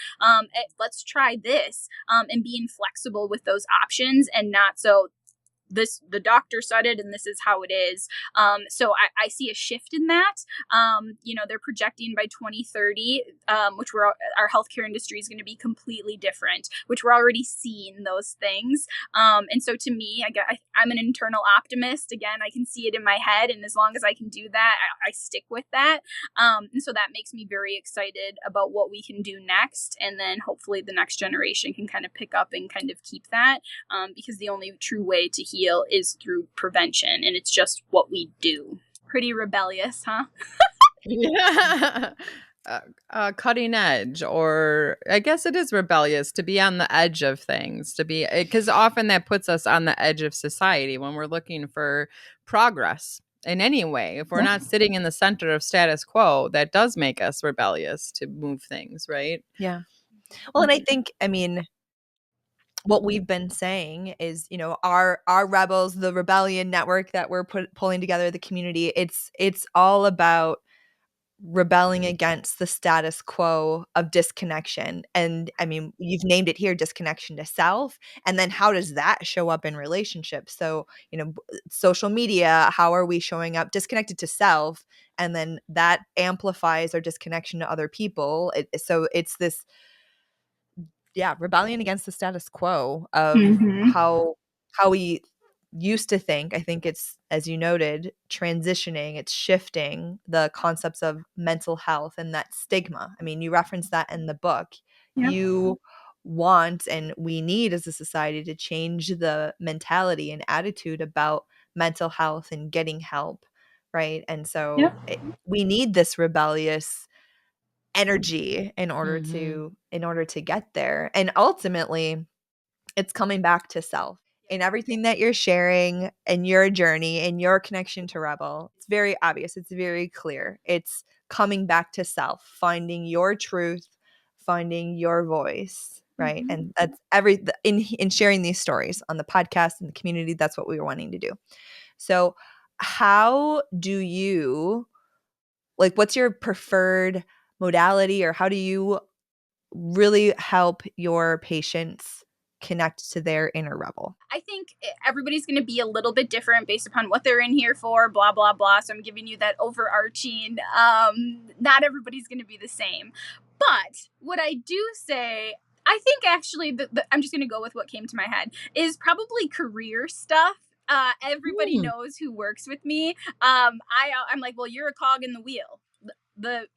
Let's try this, and being flexible with those options and not so the doctor said it and this is how it is. So I see a shift in that. They're projecting by 2030, which our healthcare industry is going to be completely different, which we're already seeing those things. And so to me, I'm an internal optimist. Again, I can see it in my head, and as long as I can do that, I stick with that. And so that makes me very excited about what we can do next, and then hopefully the next generation can kind of pick up and kind of keep that, because the only true way to heal is through prevention, and it's just what we do. Pretty rebellious, huh? Yeah. Cutting edge, or I guess it is rebellious to be on the edge of things, to be, because often that puts us on the edge of society when we're looking for progress in any way. If we're not sitting in the center of status quo, that does make us rebellious to move things, right? Yeah. Well, and I think, I mean, what we've been saying is, our rebels, the rebellion network that we're pulling together, the community, it's all about rebelling against the status quo of disconnection. And I mean, you've named it here, disconnection to self. And then how does that show up in relationships? So, social media, how are we showing up disconnected to self? And then that amplifies our disconnection to other people. So it's this, rebellion against the status quo of how we used to think. I think it's, as you noted, transitioning, it's shifting the concepts of mental health and that stigma. I mean, you referenced that in the book. Yep. You want, and we need as a society, to change the mentality and attitude about mental health and getting help, right? And so we need this rebellious energy in order to get there. And ultimately, it's coming back to self. In everything that you're sharing and your journey and your connection to Rebel, it's very obvious, it's very clear. It's coming back to self, finding your truth, finding your voice, right? And that's in sharing these stories on the podcast and the community, that's what we were wanting to do. So how do you, what's your preferred modality, or how do you really help your patients connect to their inner rebel? I think everybody's going to be a little bit different based upon what they're in here for, blah, blah, blah. So I'm giving you that overarching, not everybody's going to be the same. But what I do say, I think actually, I'm just going to go with what came to my head, is probably career stuff. Everybody knows who works with me. I'm like, well, you're a cog in the wheel. The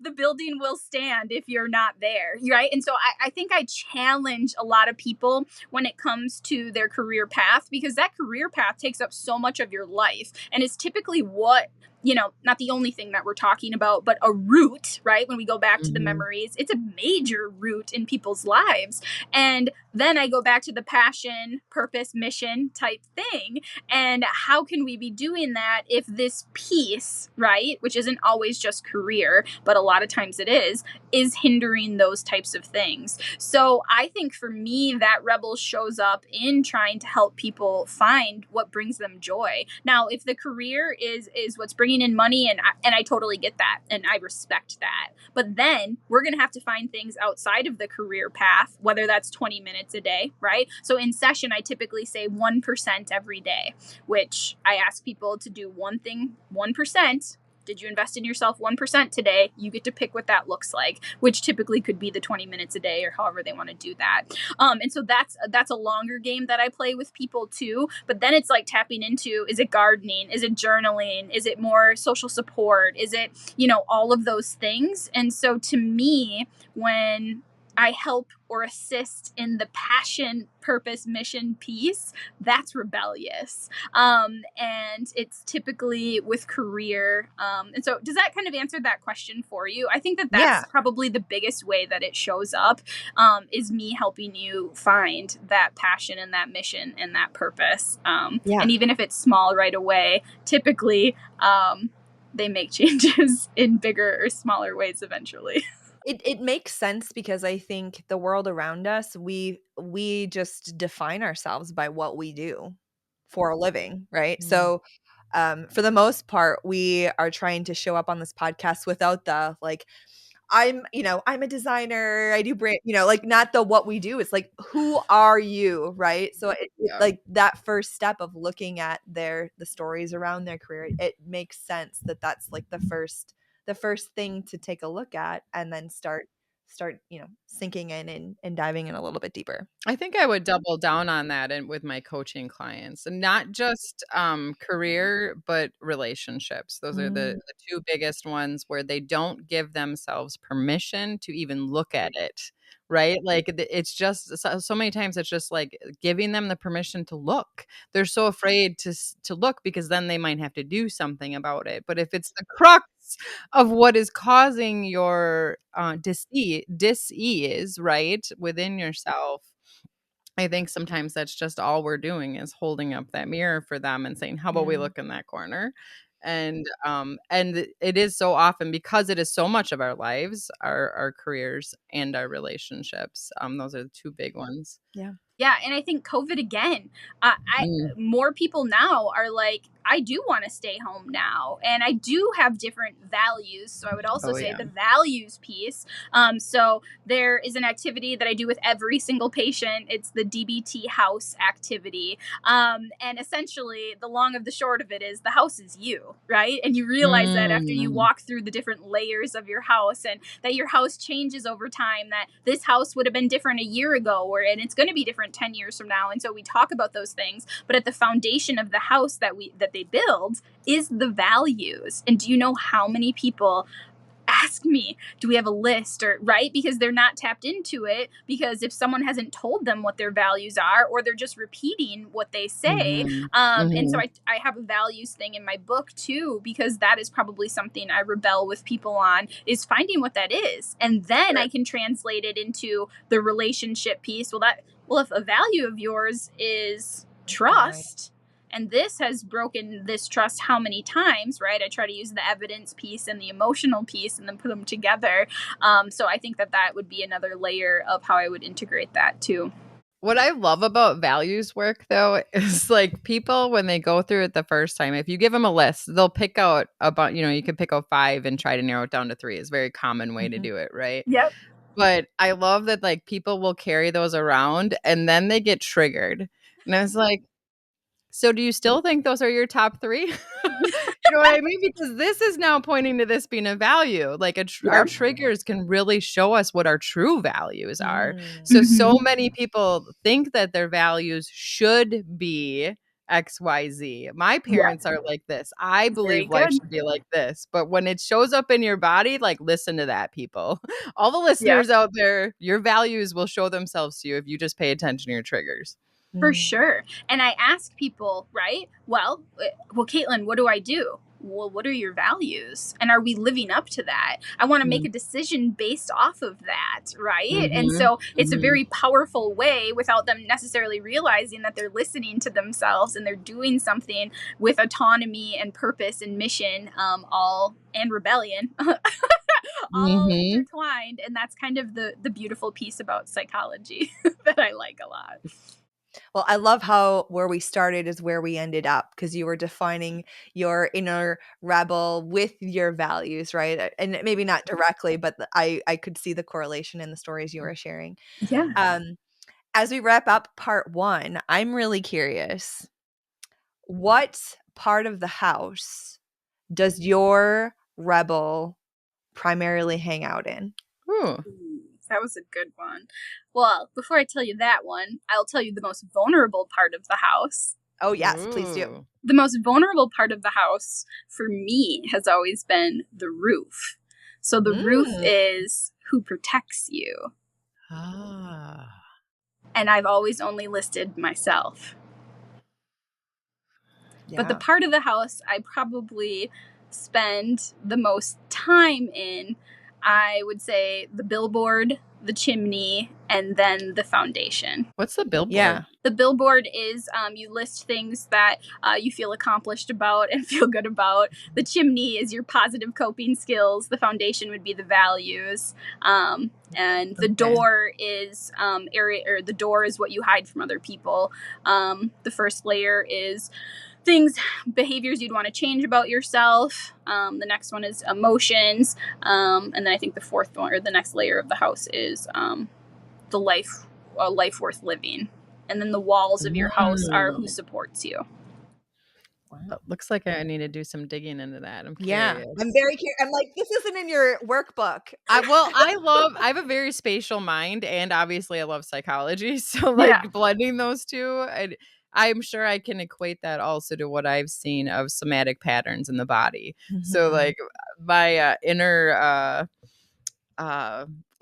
the building will stand if you're not there, right? And so I think I challenge a lot of people when it comes to their career path, because that career path takes up so much of your life and is typically what, not the only thing that we're talking about, but a root, right? When we go back to the memories, it's a major root in people's lives. And then I go back to the passion, purpose, mission type thing. And how can we be doing that if this piece, right, which isn't always just career, but a lot of times it is hindering those types of things? So I think for me, that rebel shows up in trying to help people find what brings them joy. Now, if the career is what's bringing bringing in money, and I totally get that, and I respect that. But then we're going to have to find things outside of the career path, whether that's 20 minutes a day, right? So in session, I typically say 1% every day, which I ask people to do one thing, 1%. Did you invest in yourself 1% today? You get to pick what that looks like, which typically could be the 20 minutes a day or however they want to do that. And so that's a longer game that I play with people too. But then it's like tapping into, is it gardening? Is it journaling? Is it more social support? Is it, all of those things? And so to me, when I help or assist in the passion, purpose, mission piece, that's rebellious. And it's typically with career. And so does that kind of answer that question for you? I think that Yeah. that's probably the biggest way that it shows up, is me helping you find that passion and that mission and that purpose. Yeah. And even if it's small right away, typically, they make changes in bigger or smaller ways eventually. It makes sense because I think the world around us, we just define ourselves by what we do for a living, right? So, for the most part, we are trying to show up on this podcast without the like, I'm a designer, I do brand, like not the what we do. It's like, who are you, right? So Yeah. like that first step of looking at the stories around their career, it makes sense that that's like the first thing to take a look at, and then start sinking in and diving in a little bit deeper. I think I would double down on that and with my coaching clients, and not just career, but relationships. Those are the two biggest ones where they don't give themselves permission to even look at it, right? Like it's just so many times it's just like giving them the permission to look. They're so afraid to look because then they might have to do something about it. But if it's the crux of what is causing your dis-ease, right, within yourself, I think sometimes that's just all we're doing is holding up that mirror for them and saying, "How about we look in that corner?" And it is so often because it is so much of our lives, our careers and our relationships. Those are the two big ones. Yeah. Yeah, and I think COVID again, more people now are like, I do want to stay home now, and I do have different values. So I would also Oh say yeah. the values piece. So there is an activity that I do with every single patient. It's the DBT House Activity, and essentially the long of the short of it is the house is you, right? And you realize that after you Mm. walk through the different layers of your house, and that your house changes over time. That this house would have been different a year ago, and it's going to be different 10 years from now. And so we talk about those things, but at the foundation of the house that they build is the values. And do you know how many people ask me, do we have a list, or right? Because they're not tapped into it, because if someone hasn't told them what their values are, or they're just repeating what they say. Mhm. And so Mhm. I have a values thing in my book too, because that is probably something I rebel with people on, is finding what that is. And then Sure. I can translate it into the relationship piece. Well, if a value of yours is Right. trust, and this has broken this trust how many times, right? I try to use the evidence piece and the emotional piece and then put them together. So I think that would be another layer of how I would integrate that too. What I love about values work, though, is like people, when they go through it the first time, if you give them a list, they'll pick out about, you can pick out 5 and try to narrow it down to 3 is a very common way to do it, right? Yep. But I love that like people will carry those around and then they get triggered. And I was like, so do you still think those are your top 3? You know what I mean? Because this is now pointing to this being a value. Like our Yep. triggers can really show us what our true values are. Mm. So Mhm. many people think that their values should be XYZ. My Yeah. parents are like this. I Very believe life good. should be like this. But when it shows up in your body, like listen to that, people. All the Yeah. listeners out there, your values will show themselves to you if you just pay attention to your triggers. For Mm. sure. And I ask people, right? Well, Kaitlyn, what do I do? Well, what are your values? And are we living up to that? I want to make a decision based off of that, right? And Mm-hmm. so it's a Mm-hmm. very powerful way, without them necessarily realizing that they're listening to themselves and they're doing something with autonomy and purpose and mission, all and rebellion, all Mm-hmm. intertwined. And that's kind of the beautiful piece about psychology that I like a lot. Well, I love how where we started is where we ended up, because you were defining your inner rebel with your values, right? And maybe not directly, but I could see the correlation in the stories you were sharing. Yeah. As we wrap up part 1, I'm really curious. What part of the house does your rebel primarily hang out in? Ooh. That was a good one. Well, before I tell you that one, I'll tell you the most vulnerable part of the house. Oh, yes, please do. Ooh. The most vulnerable part of the house for me has always been the roof. So the roof is who protects you. Ah. And I've always only listed myself. Yeah. But the part of the house I probably spend the most time in, I would say the billboard, the chimney, and then the foundation. What's the billboard? Yeah. The billboard is you list things that you feel accomplished about and feel good about. The chimney is your positive coping skills. The foundation would be the values. And the door is the door is what you hide from other people. The first layer is behaviors you'd want to change about yourself. The next one is emotions. And then I think the fourth one, or the next layer of the house, is a life worth living. And then the walls of your house are who supports you. Wow. Looks like I need to do some digging into that. I'm Yeah. curious. I'm very curious. I'm like, this isn't in your workbook. I have a very spatial mind, and obviously I love psychology. So blending those two, I'm sure I can equate that also to what I've seen of somatic patterns in the body. So like my inner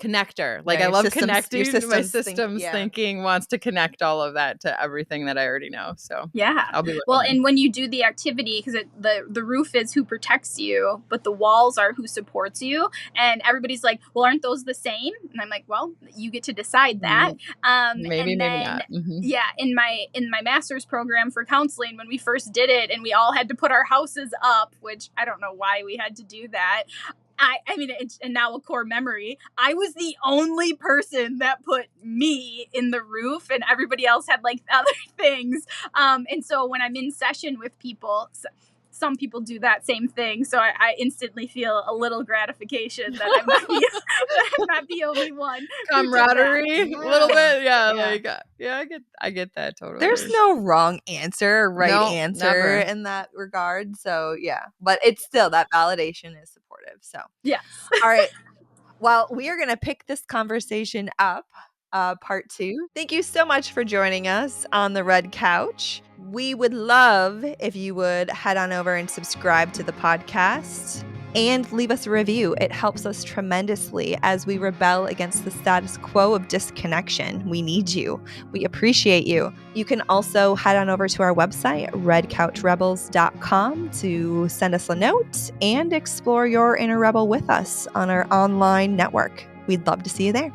connector. Like, Yeah, I love your connecting. My systems systems thinking wants to connect all of that to everything that I already know. So Yeah. I'll be Well, listening. and when you do the activity, because the roof is who protects you, but the walls are who supports you. And everybody's like, well, aren't those the same? And I'm like, well, you get to decide that. Maybe, and maybe then, not. Mm-hmm. Yeah, in my master's program for counseling, when we first did it and we all had to put our houses up, which I don't know why we had to do that. I mean, and now a core memory, I was the only person that put me in the roof, and everybody else had like other things. And so when I'm in session with people, some people do that same thing. So I instantly feel a little gratification that I'm not the only one. Camaraderie, a little bit. I get that totally. There's no wrong answer or right answer never. in that regard. So yeah, but it's still, that validation is supportive. So yes. All right. Well, we are going to pick this conversation up, part 2. Thank you so much for joining us on the Red Couch. We would love if you would head on over and subscribe to the podcast and leave us a review. It helps us tremendously as we rebel against the status quo of disconnection. We need you. We appreciate you. You can also head on over to our website, redcouchrebels.com, to send us a note and explore your inner rebel with us on our online network. We'd love to see you there.